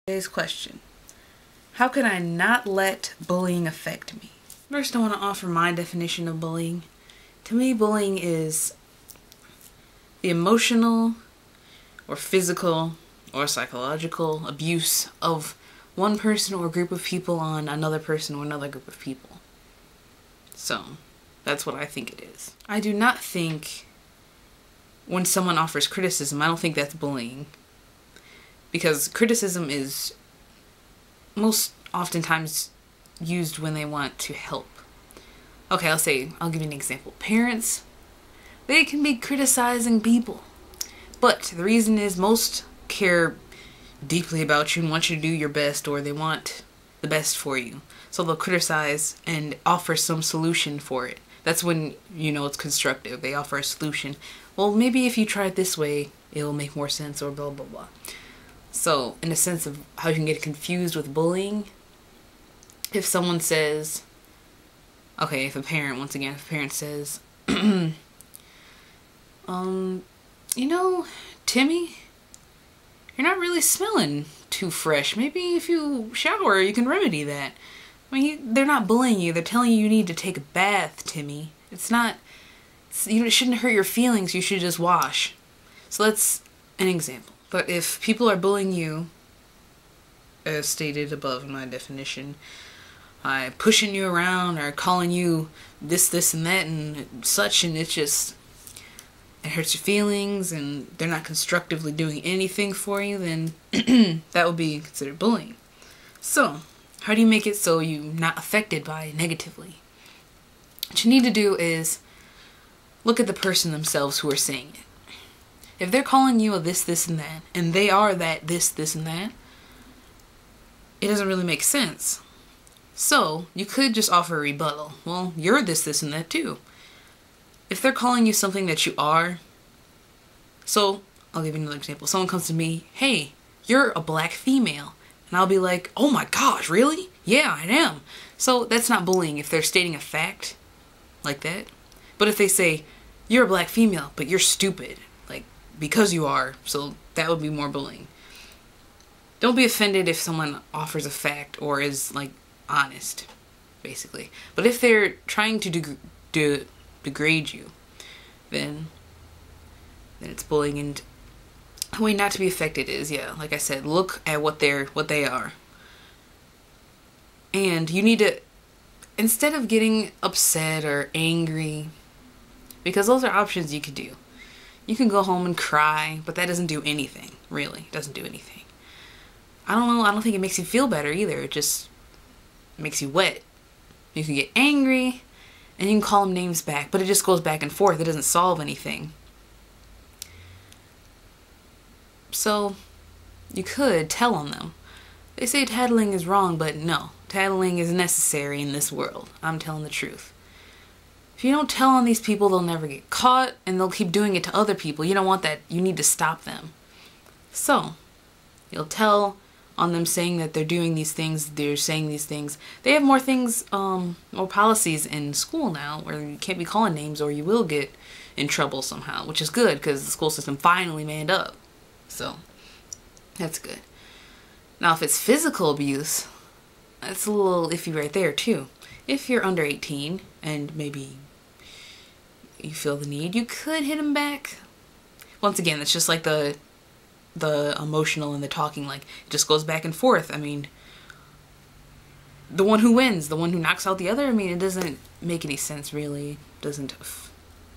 Today's question: how can I not let bullying affect me? First, I want to offer my definition of bullying. To me, bullying is the emotional or physical or psychological abuse of one person or group of people on another person or another group of people. So, that's what I think it is. I do not think when someone offers criticism, I don't think that's bullying. Because criticism is most oftentimes used when they want to help. Okay, I'll give you an example. Parents, they can be criticizing people. But the reason is most care deeply about you and want you to do your best, or they want the best for you. So they'll criticize and offer some solution for it. That's when you know it's constructive. They offer a solution. Well, maybe if you try it this way, it'll make more sense, or blah, blah, blah. So, in a sense of how you can get confused with bullying, if someone says, okay, if a parent says, you know, Timmy, you're not really smelling too fresh. Maybe if you shower, you can remedy that. I mean, they're not bullying you. They're telling you need to take a bath, Timmy. It shouldn't hurt your feelings. You should just wash. So that's an example. But if people are bullying you, as stated above in my definition, by pushing you around or calling you this, and that, and such, and it hurts your feelings, and they're not constructively doing anything for you, then that would be considered bullying. So, how do you make it so you're not affected by it negatively? What you need to do is look at the person themselves who are saying it. If they're calling you a this, and that, and they are that this, and that, it doesn't really make sense. So, you could just offer a rebuttal. Well, you're this, and that too. If they're calling you something that you are, so, I'll give you another example. Someone comes to me, hey, you're a black female. And I'll be like, oh my gosh, really? Yeah, I am. So, that's not bullying if they're stating a fact like that. But if they say, you're a black female, but you're stupid, because you are, so that would be more bullying. Don't be offended if someone offers a fact or is honest, basically. But if they're trying to degrade you, then it's bullying. And the way not to be affected is, like I said, look at what they are. And you need to, instead of getting upset or angry, because those are options you could do. You can go home and cry, but that doesn't do anything, really. It doesn't do anything. I don't know, I don't think it makes you feel better either. It just makes you wet. You can get angry, and you can call them names back, but it just goes back and forth. It doesn't solve anything. So, you could tell on them. They say tattling is wrong, but no. Tattling is necessary in this world. I'm telling the truth. If you don't tell on these people, they'll never get caught, and they'll keep doing it to other people. You don't want that. You need to stop them. So, you'll tell on them saying that they're doing these things, they're saying these things. They have more things, more policies in school now where you can't be calling names or you will get in trouble somehow, which is good because the school system finally manned up. So, that's good. Now, if it's physical abuse, that's a little iffy right there too. If you're under 18 and maybe you feel the need, you could hit him back. Once again, it's just like the emotional and the talking, it just goes back and forth. I mean, the one who wins, the one who knocks out the other, I mean, it doesn't make any sense really. It doesn't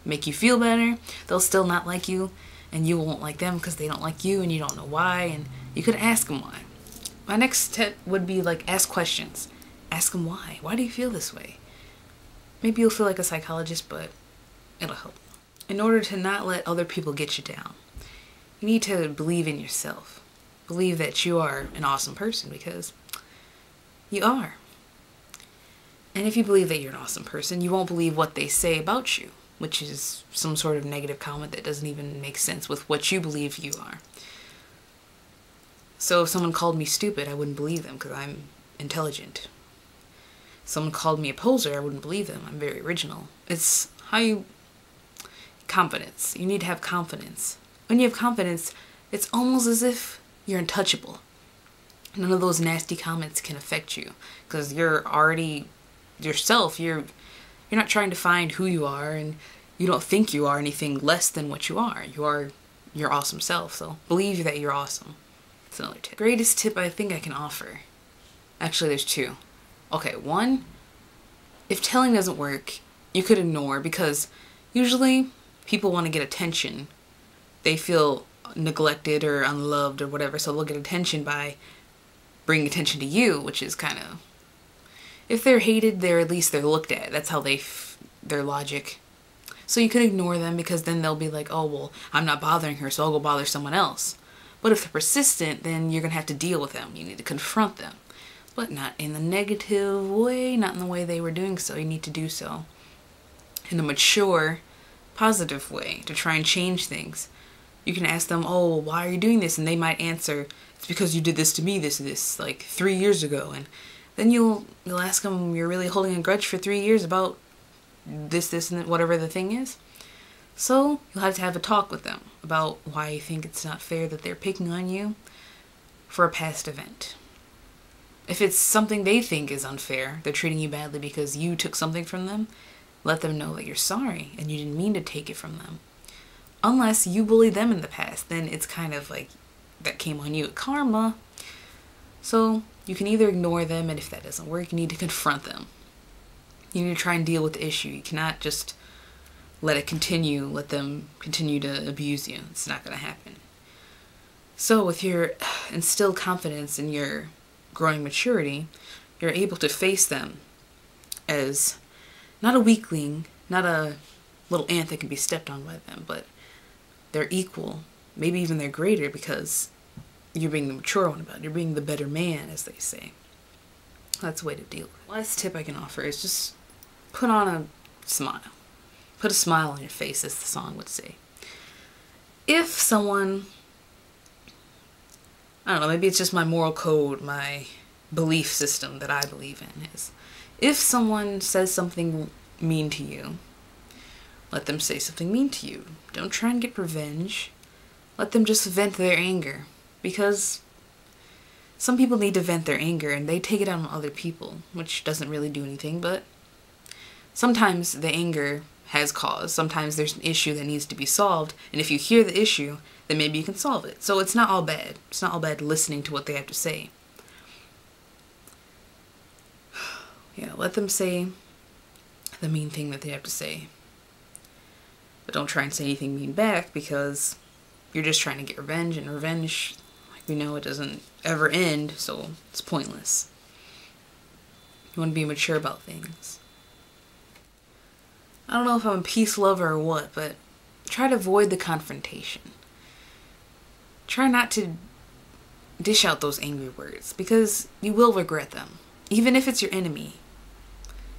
make you feel better. They'll still not like you, and you won't like them because they don't like you and you don't know why, and you could ask them why. My next tip would be ask questions. Ask them why. Why do you feel this way? Maybe you'll feel like a psychologist, but it'll help. In order to not let other people get you down, you need to believe in yourself. Believe that you are an awesome person, because you are. And if you believe that you're an awesome person, you won't believe what they say about you, which is some sort of negative comment that doesn't even make sense with what you believe you are. So if someone called me stupid, I wouldn't believe them because I'm intelligent. Someone called me a poser, I wouldn't believe them. I'm very original. It's confidence. You need to have confidence. When you have confidence, it's almost as if you're untouchable. None of those nasty comments can affect you because you're already yourself. You're not trying to find who you are, and you don't think you are anything less than what you are. You are your awesome self, so believe that you're awesome. That's another tip. Greatest tip I think I can offer. Actually, there's two. Okay, one, if telling doesn't work, you could ignore, because usually people want to get attention. They feel neglected or unloved or whatever, so they'll get attention by bringing attention to you, which is kind of, if they're hated, at least they're looked at. That's how their logic. So you could ignore them, because then they'll be like, oh, well, I'm not bothering her, so I'll go bother someone else. But if they're persistent, then you're going to have to deal with them. You need to confront them. But not in the negative way, not in the way they were doing so. You need to do so in a mature, positive way to try and change things. You can ask them, oh, why are you doing this? And they might answer, it's because you did this to me, this, like 3 years ago. And then you'll ask them, you're really holding a grudge for 3 years about this, and whatever the thing is. So you'll have to have a talk with them about why you think it's not fair that they're picking on you for a past event. If it's something they think is unfair, they're treating you badly because you took something from them, let them know that you're sorry and you didn't mean to take it from them. Unless you bullied them in the past, then it's kind of like that came on you. Karma. So you can either ignore them, and if that doesn't work, you need to confront them. You need to try and deal with the issue. You cannot just let it continue, let them continue to abuse you. It's not going to happen. So with your instilled confidence and your growing maturity, you're able to face them as not a weakling, not a little ant that can be stepped on by them, but they're equal. Maybe even they're greater, because you're being the mature one about it. You're being the better man, as they say. That's a way to deal with it. Last tip I can offer is just put on a smile. Put a smile on your face, as the song would say. If someone, I don't know, maybe it's just my moral code, my belief system that I believe in is, if someone says something mean to you, let them say something mean to you. Don't try and get revenge. Let them just vent their anger, because some people need to vent their anger and they take it out on other people, which doesn't really do anything, but sometimes the anger has cause. Sometimes there's an issue that needs to be solved, and if you hear the issue, then maybe you can solve it. So it's not all bad. It's not all bad listening to what they have to say. Yeah, let them say the mean thing that they have to say. But don't try and say anything mean back, because you're just trying to get revenge, and revenge, like we know, it doesn't ever end, so it's pointless. You want to be mature about things. I don't know if I'm a peace lover or what, but try to avoid the confrontation. Try not to dish out those angry words, because you will regret them. Even if it's your enemy,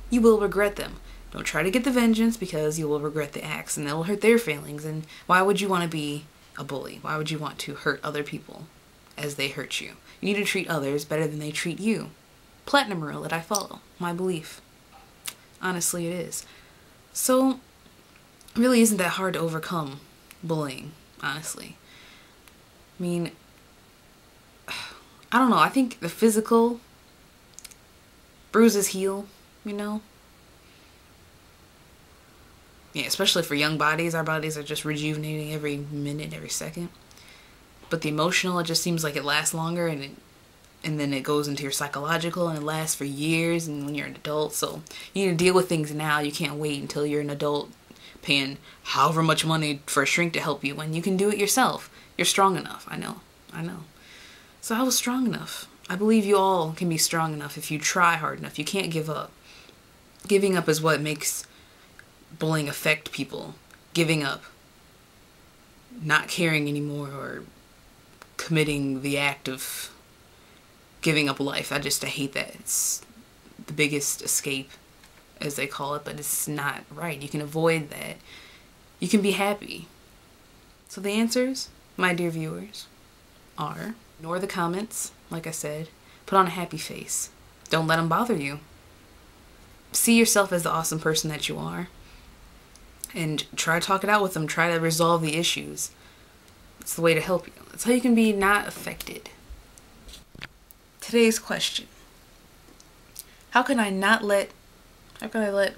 you will regret them. Don't try to get the vengeance, because you will regret the acts, and they'll hurt their feelings. And why would you want to be a bully? Why would you want to hurt other people as they hurt you? You need to treat others better than they treat you. Platinum rule that I follow. My belief. Honestly, it is. So, it really isn't that hard to overcome bullying, honestly. I mean, I don't know. I think the physical bruises heal, you know? Yeah, especially for young bodies. Our bodies are just rejuvenating every minute, every second. But the emotional, it just seems like it lasts longer, and then it goes into your psychological, and it lasts for years, and when you're an adult. So you need to deal with things now. You can't wait until you're an adult paying however much money for a shrink to help you, when you can do it yourself. You're strong enough. I know. So I was strong enough. I believe you all can be strong enough if you try hard enough. You can't give up. Giving up is what makes bullying affect people. Giving up. Not caring anymore, or committing the act of giving up life. I hate that. It's the biggest escape, as they call it, but it's not right. You can avoid that. You can be happy. So the answers, my dear viewers, are ignore the comments, like I said. Put on a happy face. Don't let them bother you. See yourself as the awesome person that you are. And try to talk it out with them. Try to resolve the issues. 'It's the way to help you. That's how you can be not affected. today's question. How can I let